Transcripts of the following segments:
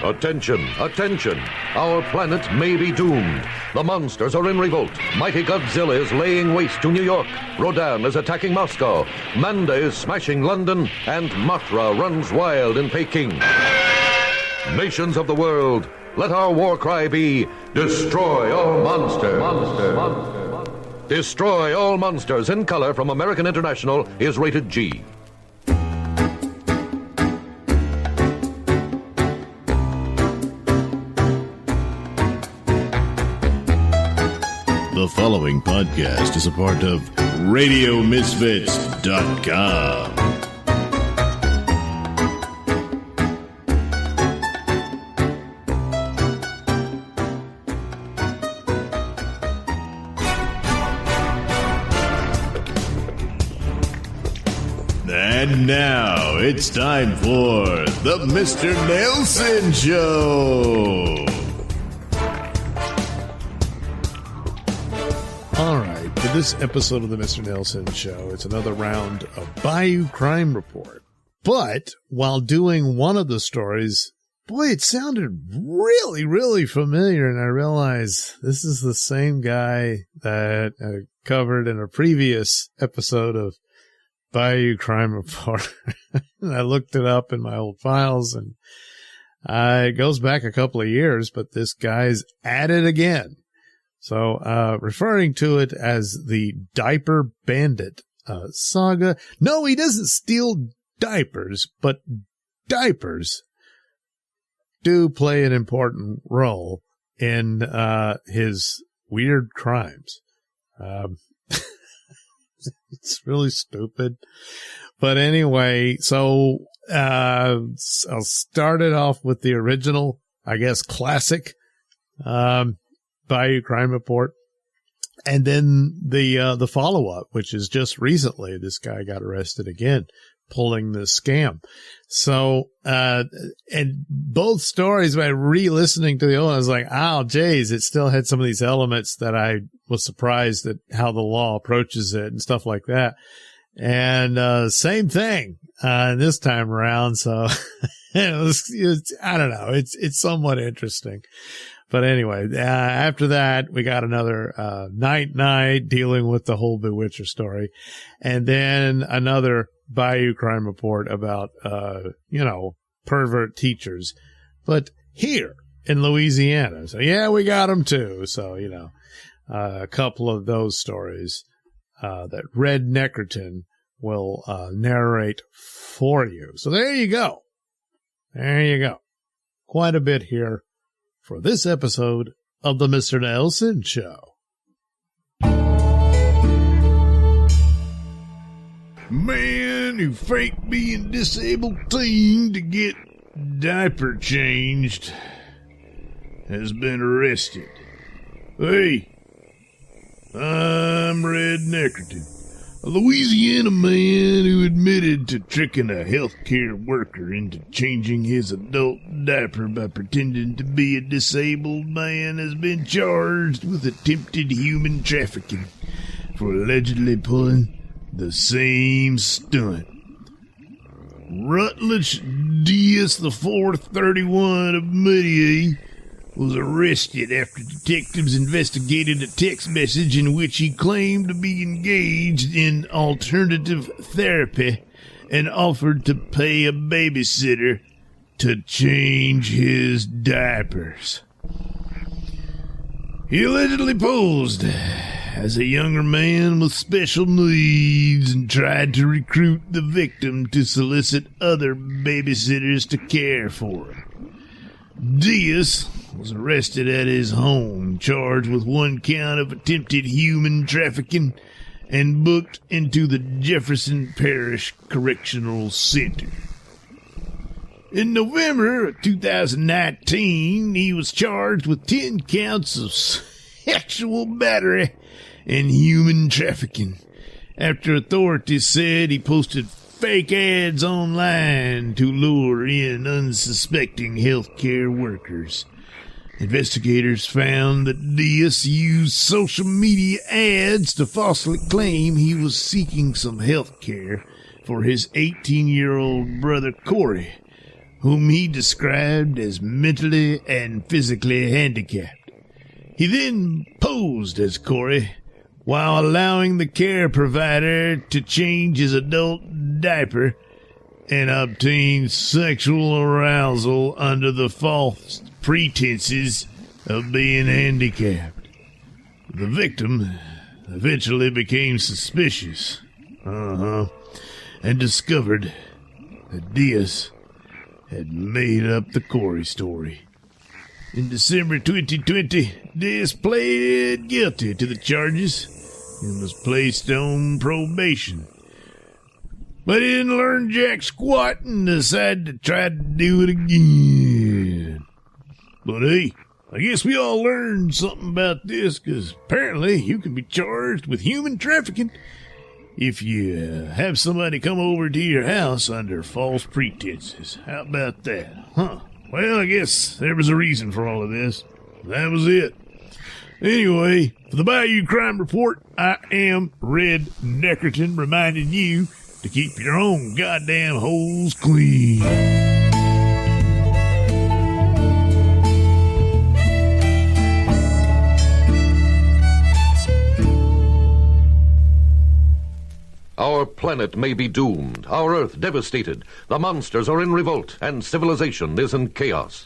Attention, attention. Our planet may be doomed. The monsters are in revolt. Mighty Godzilla is laying waste to New York. Rodan is attacking Moscow. Manda is smashing London. And Mothra runs wild in Peking. Nations of the world, let our war cry be, destroy all monsters. Destroy all monsters in color from American International is rated G. The following podcast is a part of RadioMisfits.com. And now it's time for the Mr. Nailsin Show. All right, for this episode of the Mr. Nailsin Show, it's another round of Bayou Crime Report. But while doing one of the stories, boy, it sounded really, really familiar, and I realized this is the same guy that I covered in a previous episode of Bayou Crime Report. And I looked it up in my old files, and it goes back a couple of years, but this guy's at it again. So, referring to it as the Diaper Bandit saga. No, he doesn't steal diapers, but diapers do play an important role in his weird crimes. It's really stupid. But anyway, so I'll start it off with the original, I guess, classic Bayou Crime Report, and then the follow-up, which is just recently this guy got arrested again pulling this scam. So and both stories, by re-listening to the old one, I was like, oh geez, it still had some of these elements that I was surprised at how the law approaches it and stuff like that. And same thing this time around. So it was, I don't know, it's somewhat interesting. But anyway, after that, we got another night dealing with the whole Bewitcher story. And then another Bayou Crime Report about, pervert teachers. But here in Louisiana. So, yeah, we got them too. So, a couple of those stories that Red Neckerton will narrate for you. So there you go. There you go. Quite a bit here for this episode of the Mr. Nailsin Show. Man who faked being disabled teen to get diaper changed has been arrested. Hey, I'm Red Neckerton, a Louisiana man who admitted to tricking a healthcare worker into changing his adult diaper by pretending to be a disabled man, has been charged with attempted human trafficking for allegedly pulling the same stunt. Rutledge Diaz IV, 31 of Muddy, was arrested after detectives investigated a text message in which he claimed to be engaged in alternative therapy and offered to pay a babysitter to change his diapers. He allegedly posed as a younger man with special needs and tried to recruit the victim to solicit other babysitters to care for him. Diaz was arrested at his home, charged with one count of attempted human trafficking, and booked into the Jefferson Parish Correctional Center. In November of 2019, he was charged with 10 counts of sexual battery and human trafficking after authorities said he posted fake ads online to lure in unsuspecting healthcare workers. Investigators found that Diaz used social media ads to falsely claim he was seeking some health care for his 18-year-old brother Corey, whom he described as mentally and physically handicapped. He then posed as Corey while allowing the care provider to change his adult diaper and obtain sexual arousal under the false pretenses of being handicapped. The victim eventually became suspicious, and discovered that Diaz had made up the Corey story. In December 2020, Diaz pled guilty to the charges and was placed on probation. But he didn't learn jack squat and decided to try to do it again. But hey, I guess we all learned something about this, because apparently you can be charged with human trafficking if you have somebody come over to your house under false pretenses. How about that? Well, I guess there was a reason for all of this. That was it. Anyway, for the Bayou Crime Report, I am Red Neckerton, reminding you to keep your own goddamn holes clean. Our planet may be doomed, our Earth devastated, the monsters are in revolt, and civilization is in chaos.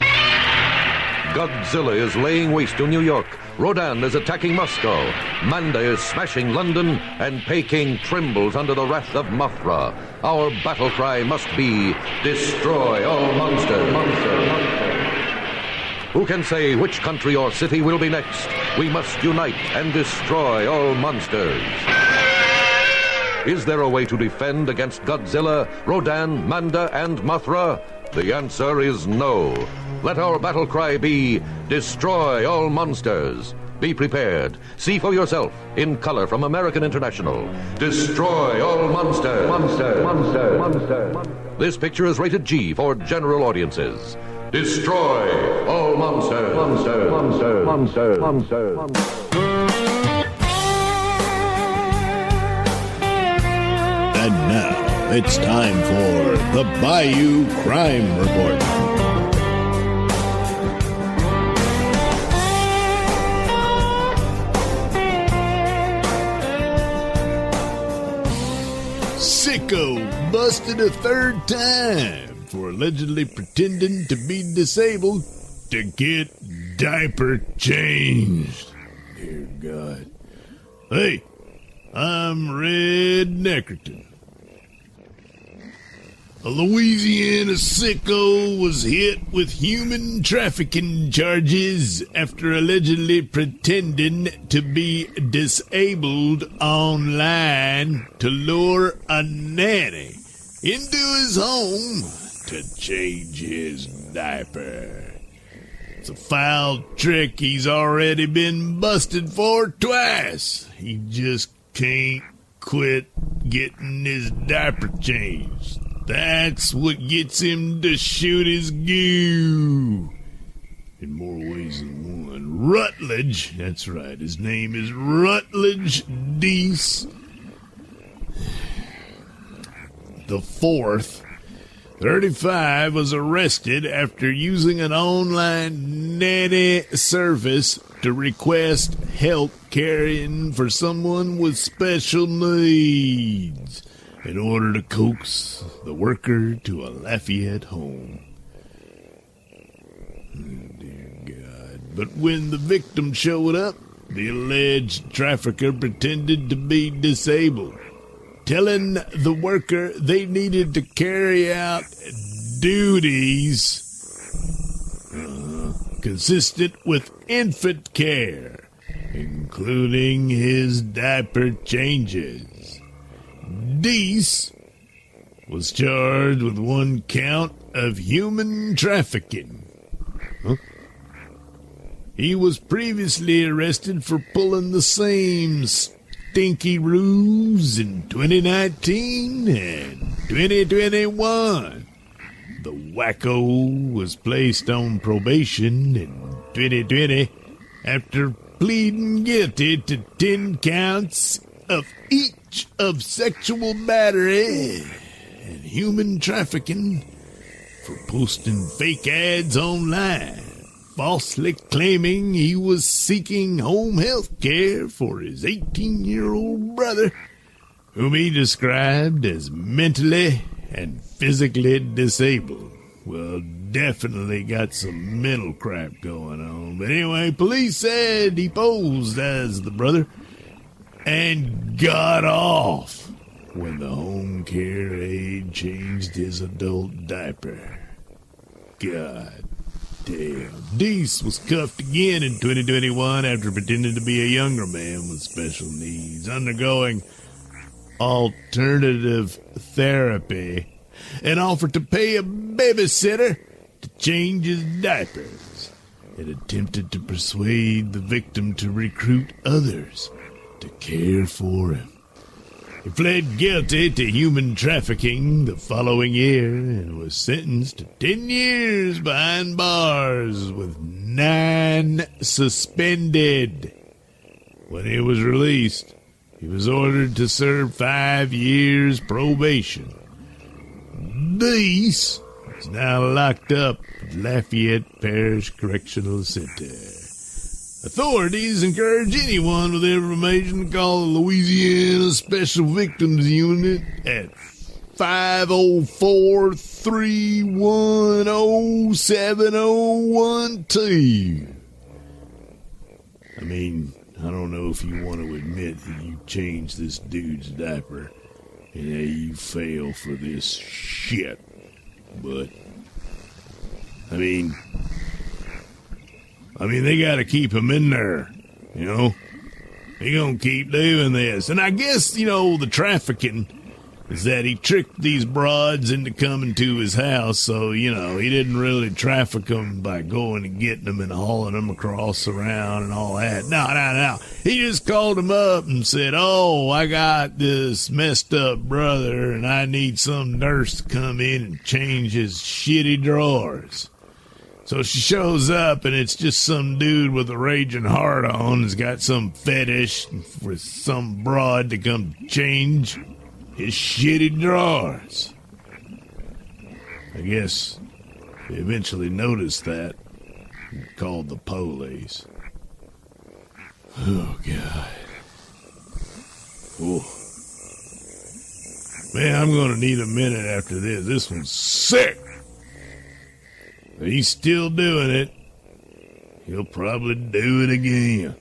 Godzilla is laying waste to New York, Rodan is attacking Moscow, Manda is smashing London, and Peking trembles under the wrath of Mothra. Our battle cry must be, destroy all monsters. Who can say which country or city will be next? We must unite and destroy all monsters. Is there a way to defend against Godzilla, Rodan, Manda, and Mothra? The answer is no. Let our battle cry be, destroy all monsters. Be prepared. See for yourself, in color from American International. Destroy all monsters. Monster. This picture is rated G for general audiences. Destroy all monsters. Monster. And now, it's time for the Bayou Crime Report. Sicko busted a third time for allegedly pretending to be disabled to get diaper changed. Dear God. Hey, I'm Red Neckerton. A Louisiana sicko was hit with human trafficking charges after allegedly pretending to be disabled online to lure a nanny into his home to change his diaper. It's a foul trick he's already been busted for twice. He just can't quit getting his diaper changed. That's what gets him to shoot his goo. In more ways than one. Rutledge, that's right, his name is Rutledge Deese the Fourth, 35, was arrested after using an online nanny service to request help caring for someone with special needs in order to coax the worker to a Lafayette home. Oh, dear God. But when the victim showed up, the alleged trafficker pretended to be disabled, telling the worker they needed to carry out duties consistent with infant care, including his diaper changes. Deese was charged with one count of human trafficking. He was previously arrested for pulling the same stinky ruse in 2019 and 2021. The wacko was placed on probation in 2020 after pleading guilty to 10 counts of each of sexual battery and human trafficking for posting fake ads online, falsely claiming he was seeking home health care for his 18-year-old brother, whom he described as mentally and physically disabled. Well, definitely got some mental crap going on. But anyway, police said he posed as the brother and got off when the home care aide changed his adult diaper. God damn. Deese was cuffed again in 2021 after pretending to be a younger man with special needs, undergoing alternative therapy, and offered to pay a babysitter to change his diapers. It attempted to persuade the victim to recruit others to care for him. He pled guilty to human trafficking the following year and was sentenced to 10 years behind bars with 9 suspended. When he was released, he was ordered to serve 5 years probation. Deese is now locked up at Lafayette Parish Correctional Center. Authorities encourage anyone with information to call the Louisiana Special Victims Unit at 504-310-7012. I mean, I don't know if you want to admit that you changed this dude's diaper and that you fail for this shit, but I mean, they gotta keep him in there, you know? He gonna keep doing this. And I guess, the trafficking is that he tricked these broads into coming to his house, so, he didn't really traffic them by going and getting them and hauling them across around and all that. No. He just called him up and said, "Oh, I got this messed up brother, and I need some nurse to come in and change his shitty drawers." So she shows up, and it's just some dude with a raging heart on has got some fetish for some broad to come change his shitty drawers. I guess he eventually noticed that and called the police. Oh, God. Oh. Man, I'm going to need a minute after this. This one's sick. He's still doing it. He'll probably do it again.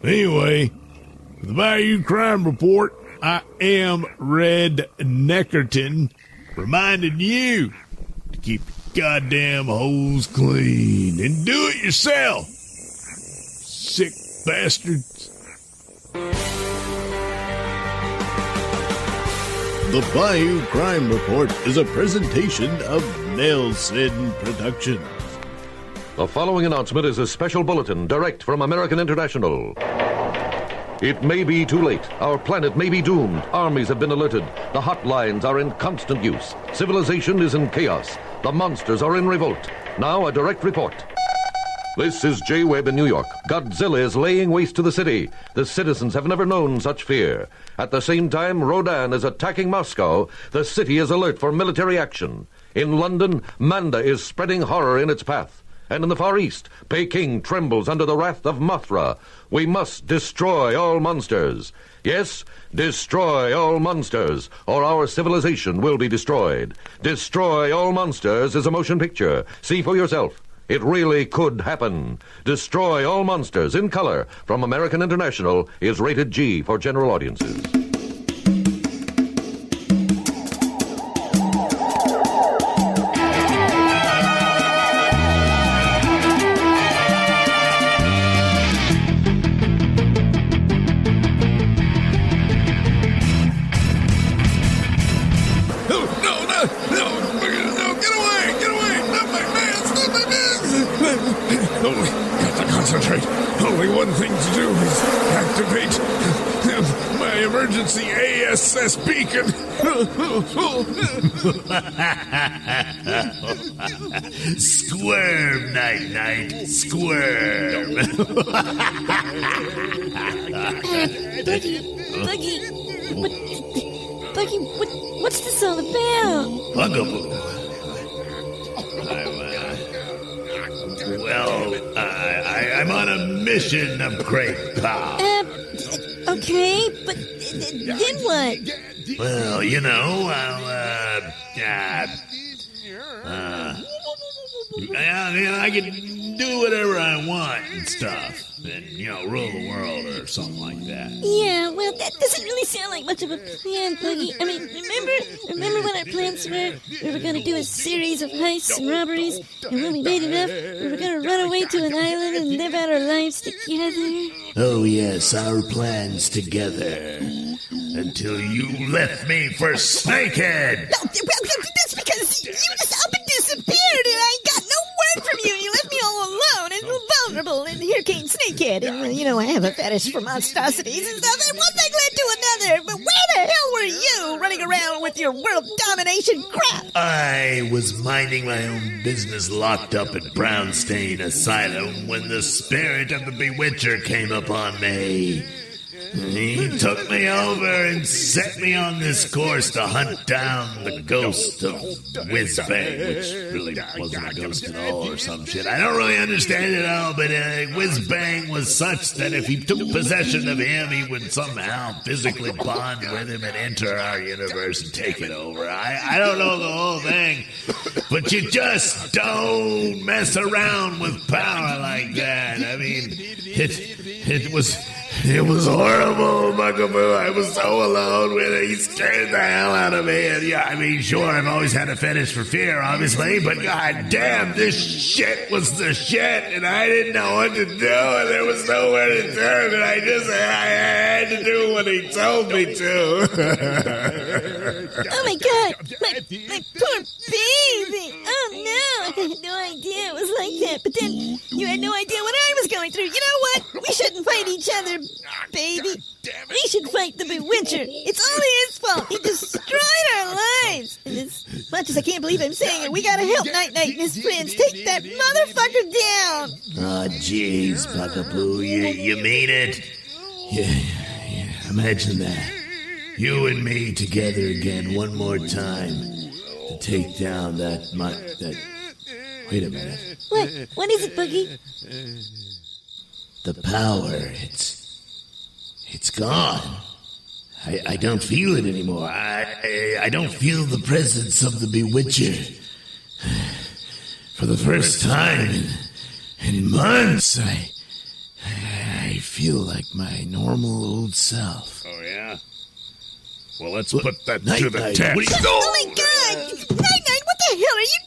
Anyway, for the Bayou Crime Report, I am Red Neckerton, reminding you to keep your goddamn holes clean and do it yourself, sick bastards. The Bayou Crime Report is a presentation of Nailsin Productions. The following announcement is a special bulletin direct from American International. It may be too late. Our planet may be doomed. Armies have been alerted. The hotlines are in constant use. Civilization is in chaos. The monsters are in revolt. Now a direct report. This is J. Webb in New York. Godzilla is laying waste to the city. The citizens have never known such fear. At the same time, Rodan is attacking Moscow. The city is alert for military action. In London, Manda is spreading horror in its path. And in the Far East, Peking trembles under the wrath of Mothra. We must destroy all monsters. Yes, destroy all monsters, or our civilization will be destroyed. Destroy All Monsters is a motion picture. See for yourself. It really could happen. Destroy All Monsters in color from American International is rated G for general audiences. Only one thing to do is activate my emergency ASS beacon. Squirm, night, squirm. Boogie, Buggy, what's this all about? Bugaboo. I'm on a mission of great power. Okay, but then what? Well, you know, I can do whatever I want and stuff. And, rule the world or something like that. Yeah, well, that doesn't really sound like much of a plan, Buggy. I mean, remember when our plans were we were going to do a series of heists and robberies, and when we made enough, we were going to run away to an island and live out our lives together? Oh, yes, our plans together. Until you left me for Snakehead. Well, that's because you just up and disappeared, and I got no word from you. You left me all alone and vulnerable, and here came Snakehead. And, I have a fetish for monstrosities and stuff, and one thing led to another. But where the hell were you running around with your world domination crap? I was minding my own business locked up at Brownstein Asylum when the spirit of the Bewitcher came upon me. He took me over and set me on this course to hunt down the ghost of Whizbang, which really wasn't a ghost at all or some shit. I don't really understand it all, but Whizbang was such that if he took possession of him, he would somehow physically bond with him and enter our universe and take it over. I don't know the whole thing, but you just don't mess around with power like that. I mean, it was horrible, Bugaboo. I was so alone with it. He scared the hell out of me. And sure, I've always had a fetish for fear, obviously, but god damn, this shit was the shit, and I didn't know what to do, and there was nowhere to turn, and I had to do what he told me to. Oh my god, my poor baby. Oh no, I had no idea it was like that. But then you had no idea what I was going through. You know what? We shouldn't fight each other, baby. We should fight the Bewitcher. It's all his fault. He destroyed our lives. And as much as I can't believe I'm saying it, we gotta help Night and his friends take that motherfucker down. Oh, jeez, Bugaboo, you mean it? Yeah, imagine that. You and me together again one more time to take down that. Wait a minute. What is it, Buggy? The power, it's gone. I don't feel it anymore. I don't feel the presence of the Bewitcher. For the first time in months, I feel like my normal old self. Oh, yeah? Well, let's put that to the test. Oh my god! Night, what the hell are you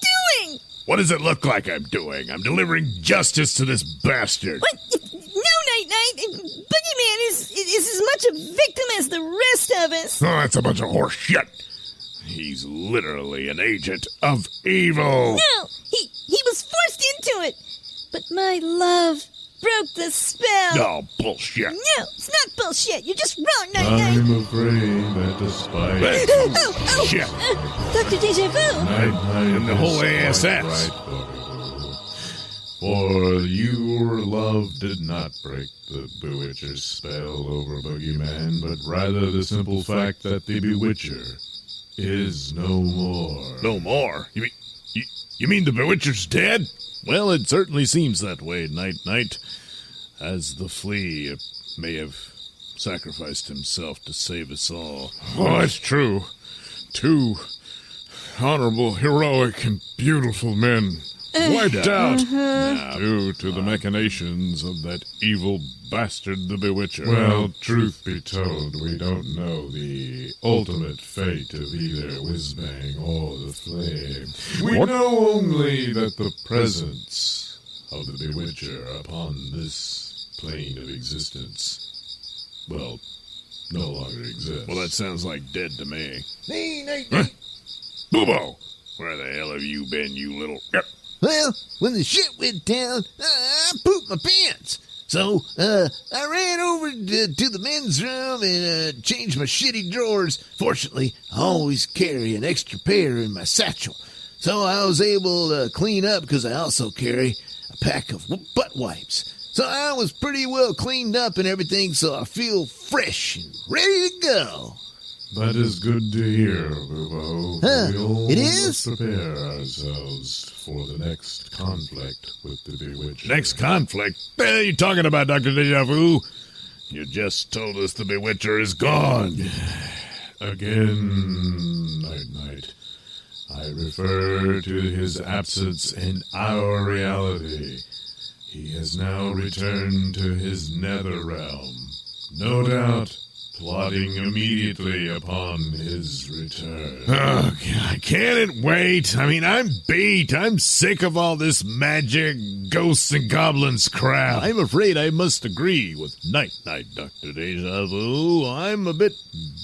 doing? What does it look like I'm doing? I'm delivering justice to this bastard. What? No, Night. Boogeyman is as much a victim as the rest of us. Oh, that's a bunch of horse shit. He's literally an agent of evil. No, he was forced into it. But my love broke the spell. Oh, bullshit. No, it's not bullshit. You're just wrong, Night. I'm afraid that despite Shit. Dr. Deja Vu. Night And the whole is ASS. right, for your love did not break the Bewitcher's spell over Boogeyman, but rather the simple fact that the Bewitcher is no more. No more? You mean the Bewitcher's dead? Well, it certainly seems that way, Night. As the flea may have sacrificed himself to save us all. Oh, that's true. 2 honorable, heroic, and beautiful men wiped out due to the machinations of that evil bastard, the Bewitcher. Well, truth be told, we don't know the ultimate fate of either Whizbang or the Flame. We know only that the presence of the Bewitcher upon this plane of existence, well, no longer exists. Well, that sounds like dead to me. Hey, Huh? Boobo! Where the hell have you been, you little... Well, when the shit went down, I pooped my pants. So, I ran over to the men's room and changed my shitty drawers. Fortunately, I always carry an extra pair in my satchel. So I was able to clean up because I also carry a pack of butt wipes. So I was pretty well cleaned up and everything, so I feel fresh and ready to go. That is good to hear, Bubo. Huh, We'll it is? prepare ourselves for the next conflict with the Bewitcher. Next conflict? What are you talking about, Dr. Deja Vu? You just told us the Bewitcher is gone. Again, Night. I refer to his absence in our reality. He has now returned to his nether realm. No doubt, plotting immediately upon his return. Oh, God, can't it wait? I mean, I'm beat. I'm sick of all this magic, ghosts, and goblins crap. I'm afraid I must agree with Night, Dr. Deja Vu. I'm a bit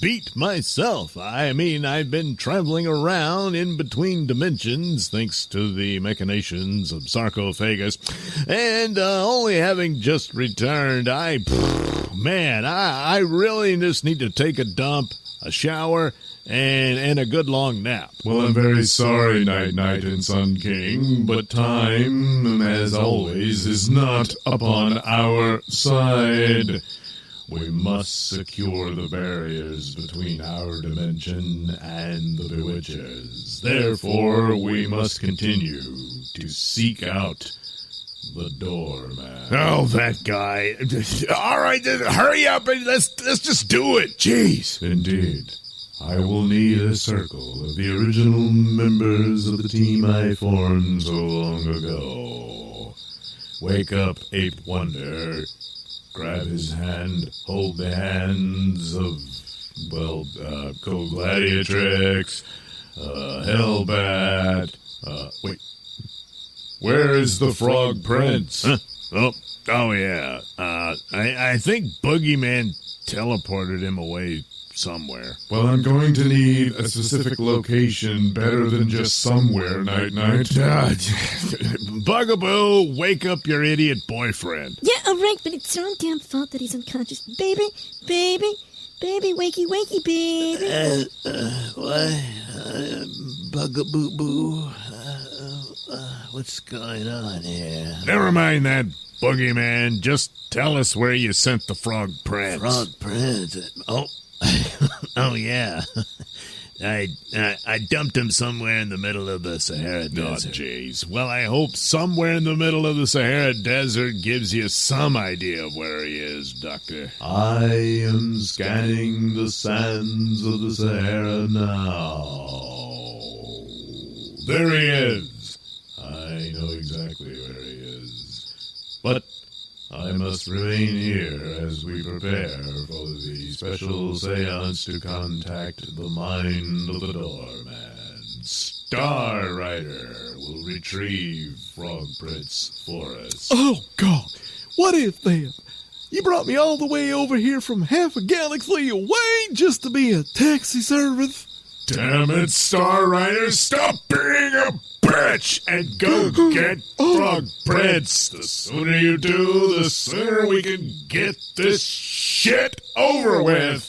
beat myself. I mean, I've been traveling around in between dimensions thanks to the machinations of sarcophagus, and only having just returned, I really just need to take a dump, a shower, and a good long nap. Well, I'm very sorry, Night and Sun King, but time, as always, is not upon our side. We must secure the barriers between our dimension and the Bewitchers. Therefore, we must continue to seek out the doorman. Oh, that guy. All right, hurry up and let's just do it. Jeez. Indeed. I will need a circle of the original members of the team I formed so long ago. Wake up, Ape Wonder. Grab his hand. Hold the hands of, Co-Gladiatrix, Hellbat. Wait. Where is the Frog Prince? Huh? Oh, yeah. I think Bogey Man teleported him away somewhere. Well, I'm going to need a specific location better than just somewhere, Night. Bugaboo, wake up your idiot boyfriend. Yeah, all right, but it's your own damn fault that he's unconscious. Baby, wakey, baby. What? Bugaboo. What's going on here? Never mind that, Bogey Man. Just tell us where you sent the Frog Prince. Frog Prince? Oh yeah. I dumped him somewhere in the middle of the Sahara Desert. Oh, jeez. Well, I hope somewhere in the middle of the Sahara Desert gives you some idea of where he is, Doctor. I am scanning the sands of the Sahara now. There he is. I know exactly where he is. But I must remain here as we prepare for the special seance to contact the mind of the doorman. Star Rider will retrieve Frog Prince for us. Oh, God. What if then? You brought me all the way over here from half a galaxy away just to be a taxi service? Damn it, Star Rider, stop being a bitch and go get Frog Prince. The sooner you do, the sooner we can get this shit over with.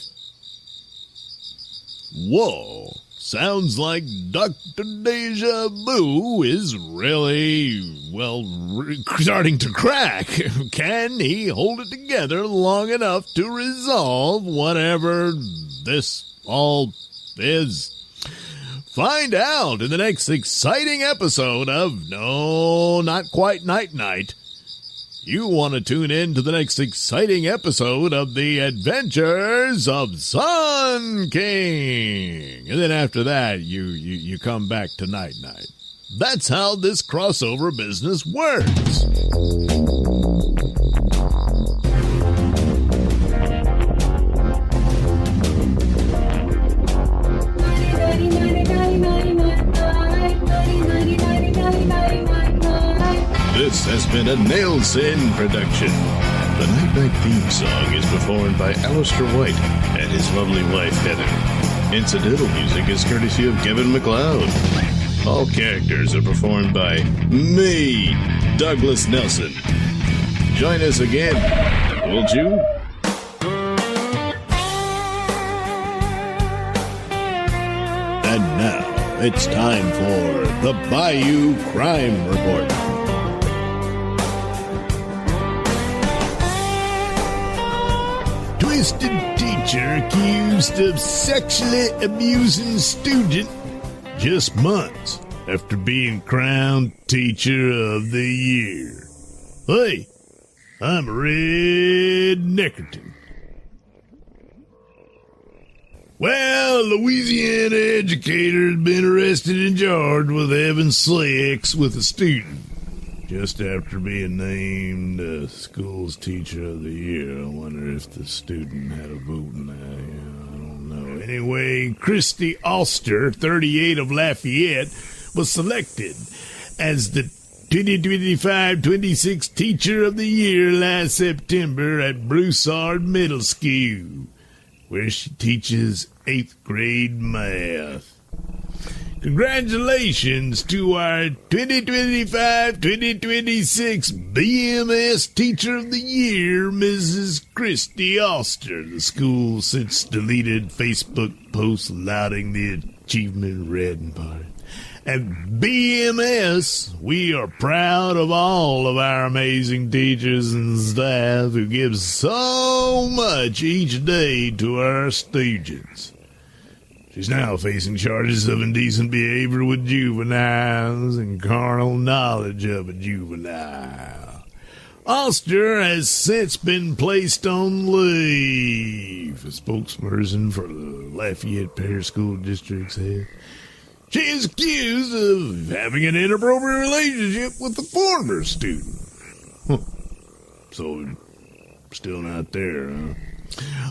Whoa. Sounds like Dr. Deja Vu is really, starting to crack. Can he hold it together long enough to resolve whatever this all is? Find out in the next exciting episode of No, Not Quite Night. You want to tune in to the next exciting episode of The Adventures of Sun King. And then after that, you come back to Night. That's how this crossover business works. This has been a Nailsin production. The Night theme song is performed by Alistair White and his lovely wife, Heather. Incidental music is courtesy of Kevin MacLeod. All characters are performed by me, Douglas Nelson. Join us again, won't you? And now, it's time for the Bayou Crime Report. Twisted Tea teacher accused of sexually abusing student just months after being crowned Teacher of the Year. Hey, I'm Red Neckerton. Well, Louisiana educator has been arrested and charged with having sex with a student just after being named school's Teacher of the Year. I wonder if the student had a vote in that. I don't know. Anyway, Christy Oster, 38 of Lafayette, was selected as the 2025-26 Teacher of the Year last September at Broussard Middle School, where she teaches 8th grade math. Congratulations to our 2025-2026 BMS Teacher of the Year, Mrs. Christy Oster. The school since deleted Facebook posts lauding the achievement read in part. At BMS, we are proud of all of our amazing teachers and staff who give so much each day to our students. She's now facing charges of indecent behavior with juveniles and carnal knowledge of a juvenile. Oster has since been placed on leave, a spokesperson for the Lafayette Parish School District said. She is accused of having an inappropriate relationship with a former student. So, still not there, huh?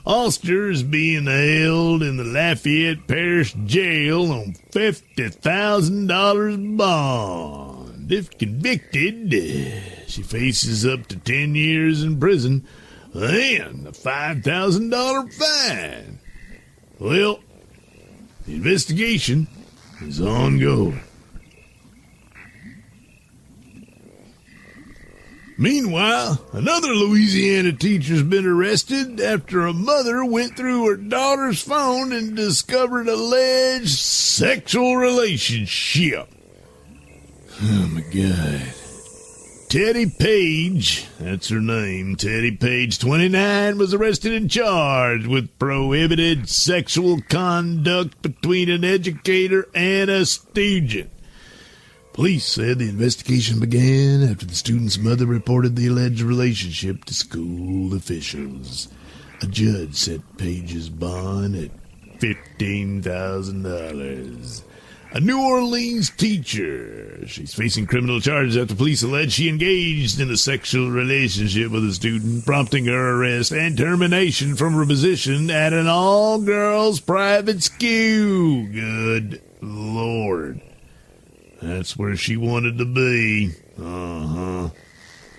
Oster is being held in the Lafayette Parish Jail on $50,000 bond. If convicted, she faces up to 10 years in prison and a $5,000 fine. Well, the investigation is ongoing. Meanwhile, another Louisiana teacher's been arrested after a mother went through her daughter's phone and discovered alleged sexual relationship. Oh, my God. Teddy Page, that's her name, Teddy Page, 29, was arrested and charged with prohibited sexual conduct between an educator and a student. Police said the investigation began after the student's mother reported the alleged relationship to school officials. A judge set Page's bond at $15,000. A New Orleans teacher. She's facing criminal charges after police allege she engaged in a sexual relationship with a student, prompting her arrest and termination from her position at an all-girls private school. Good Lord. That's where she wanted to be.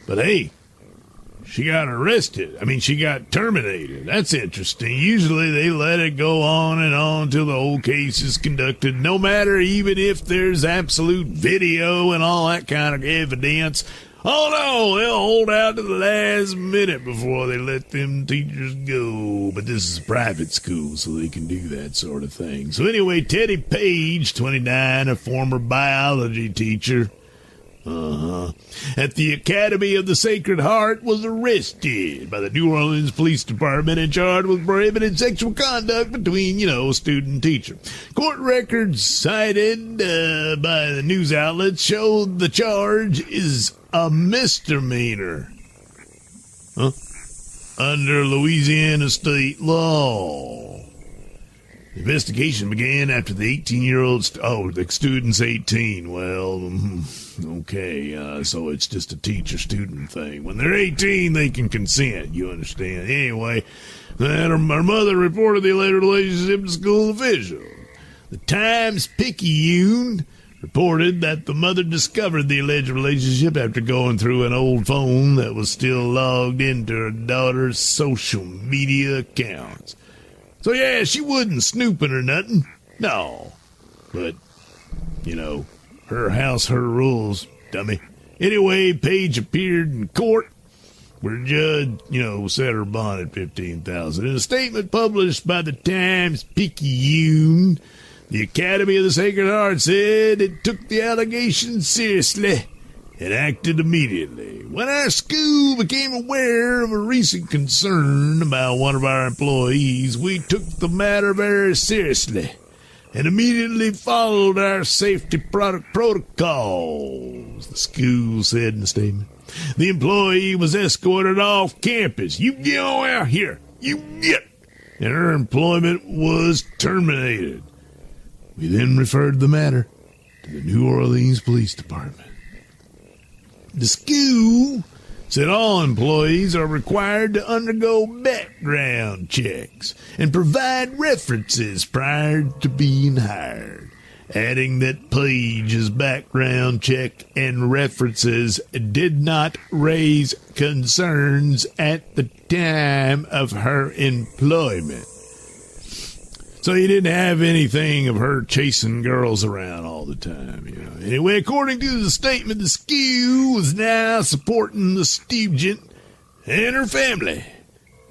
But hey, she got arrested. She got terminated. That's interesting. Usually they let it go on until the whole case is conducted, no matter even if there's absolute video and all that kind of evidence. Oh no, they'll hold out to the last minute before they let them teachers go. But this is a private school, so they can do that sort of thing. So anyway, Teddy Page, 29, a former biology teacher, at the Academy of the Sacred Heart, was arrested by the New Orleans Police Department and charged with prohibited sexual conduct between, student and teacher. Court records cited by the news outlets showed the charge is a misdemeanor under Louisiana state law. The investigation began after the 18-year-old... the student's 18. Well, okay, so it's just a teacher-student thing. When they're 18, they can consent, you understand. Anyway, her mother reported the alleged relationship to school officials. The Times-Picayune reported that the mother discovered the alleged relationship after going through an old phone that was still logged into her daughter's social media accounts. So, yeah, she wasn't snooping or nothing. No. But, her house, her rules, dummy. Anyway, Page appeared in court where the judge, set her bond at $15,000. In a statement published by the Times-Picayune, the Academy of the Sacred Heart said it took the allegations seriously and acted immediately. When our school became aware of a recent concern about one of our employees, we took the matter very seriously and immediately followed our safety protocols, the school said in a statement. The employee was escorted off campus. You get on out here. You get. And her employment was terminated. We then referred the matter to the New Orleans Police Department. The school said all employees are required to undergo background checks and provide references prior to being hired, adding that Paige's background check and references did not raise concerns at the time of her employment. So he didn't have anything of her chasing girls around all the time, you know. Anyway, according to the statement, the school is now supporting the student and her family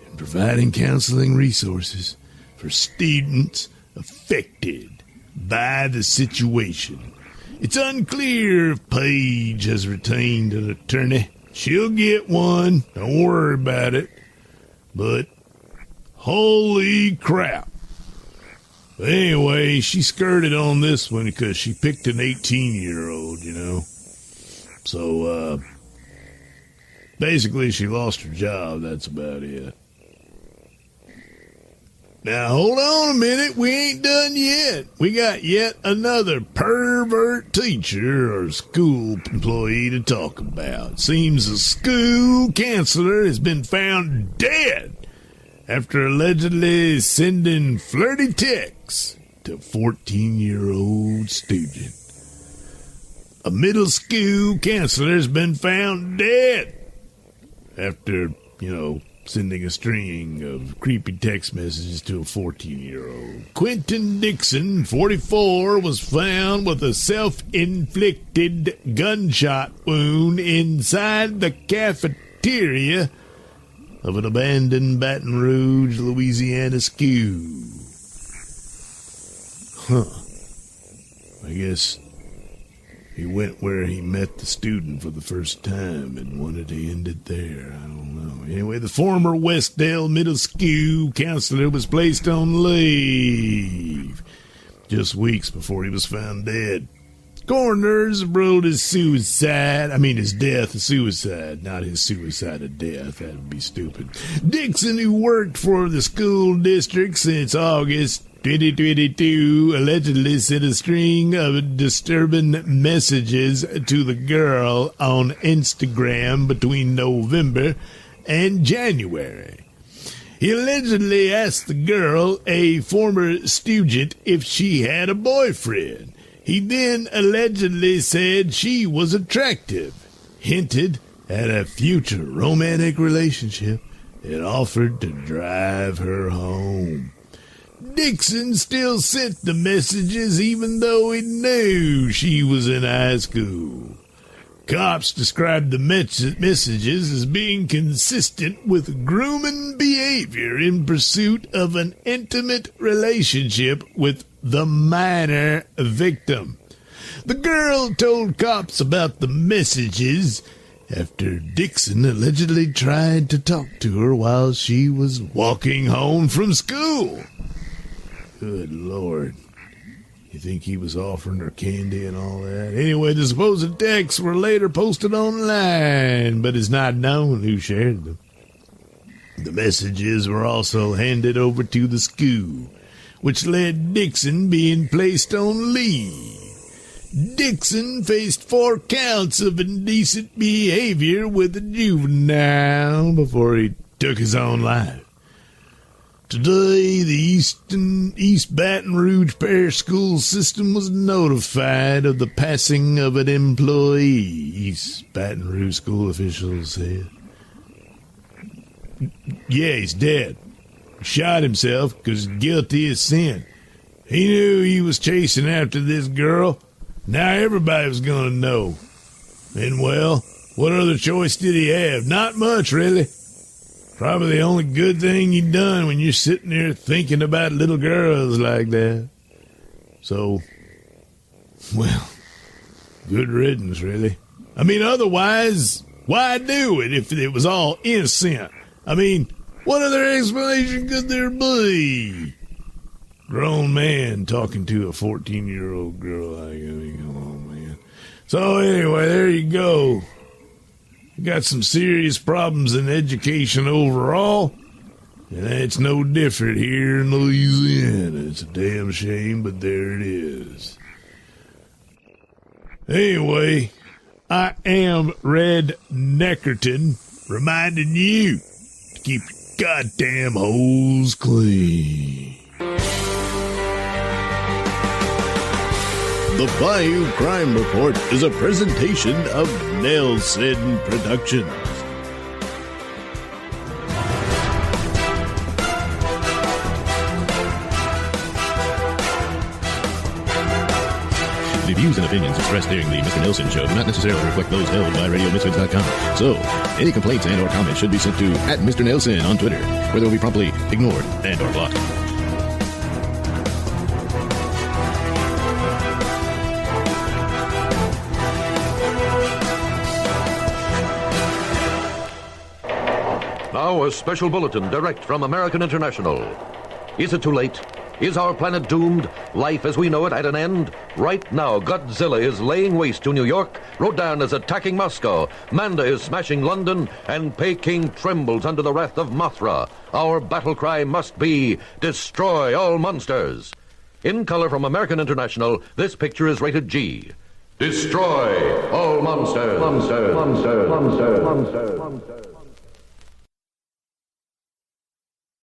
and providing counseling resources for students affected by the situation. It's unclear if Paige has retained an attorney. She'll get one. Don't worry about it. But holy crap. But anyway, she skirted on this one because she picked an 18-year-old, you know. So, basically she lost her job. That's about it. Now, hold on a minute. We ain't done yet. We got yet another pervert teacher or school employee to talk about. Seems a school counselor has been found dead after allegedly sending flirty texts to a 14-year-old student. A middle school counselor has been found dead after, sending a string of creepy text messages to a 14-year-old. Quentin Dixon, 44, was found with a self-inflicted gunshot wound inside the cafeteria of an abandoned Baton Rouge, Louisiana school. I guess he went where he met the student for the first time and wanted to end it there. I don't know. Anyway, the former Westdale Middle School counselor was placed on leave just weeks before he was found dead. Coroners ruled his death a suicide, not his suicide a death. That would be stupid. Dixon, who worked for the school district since August 2022, allegedly sent a string of disturbing messages to the girl on Instagram between November and January. He allegedly asked the girl, a former student, if she had a boyfriend. He then allegedly said she was attractive, hinted at a future romantic relationship, and offered to drive her home. Dixon still sent the messages even though he knew she was in high school. Cops described the messages as being consistent with grooming behavior in pursuit of an intimate relationship with the minor victim. The girl told cops about the messages after Dixon allegedly tried to talk to her while she was walking home from school. Good Lord. You think he was offering her candy and all that? Anyway, the supposed texts were later posted online, but it's not known who shared them. The messages were also handed over to the school, which led Dixon being placed on leave. Dixon faced 4 counts of indecent behavior with a juvenile before he took his own life. Today, the East Baton Rouge Parish School System was notified of the passing of an employee, East Baton Rouge school officials said. Yeah, he's dead. He shot himself because guilty as sin. He knew he was chasing after this girl. Now everybody was going to know. And, well, what other choice did he have? Not much, really. Probably the only good thing he'd done when you're sitting there thinking about little girls like that. So, well, good riddance, really. I mean, otherwise, why do it if it was all innocent? I mean, what other explanation could there be? Grown man talking to a 14-year-old girl. I mean, come on, man. So anyway, there you go. Got some serious problems in education overall, and it's no different here in Louisiana. It's a damn shame, but there it is. Anyway, I am Red Neckerton, reminding you to keep your goddamn holes clean. The Bayou Crime Report is a presentation of Nailsin Productions. The views and opinions expressed during the Mr. Nailsin Show do not necessarily reflect those held by RadioMisfits.com. So, any complaints and or comments should be sent to @MrNailsin on Twitter, where they will be promptly ignored and or blocked. Now a special bulletin direct from American International. Is it too late? Is our planet doomed? Life as we know it at an end? Right now, Godzilla is laying waste to New York, Rodan is attacking Moscow, Manda is smashing London, and Peking trembles under the wrath of Mothra. Our battle cry must be, destroy all monsters. In color from American International, this picture is rated G. Destroy all monsters. Monsters. Monsters. Monsters. Monsters. Monsters.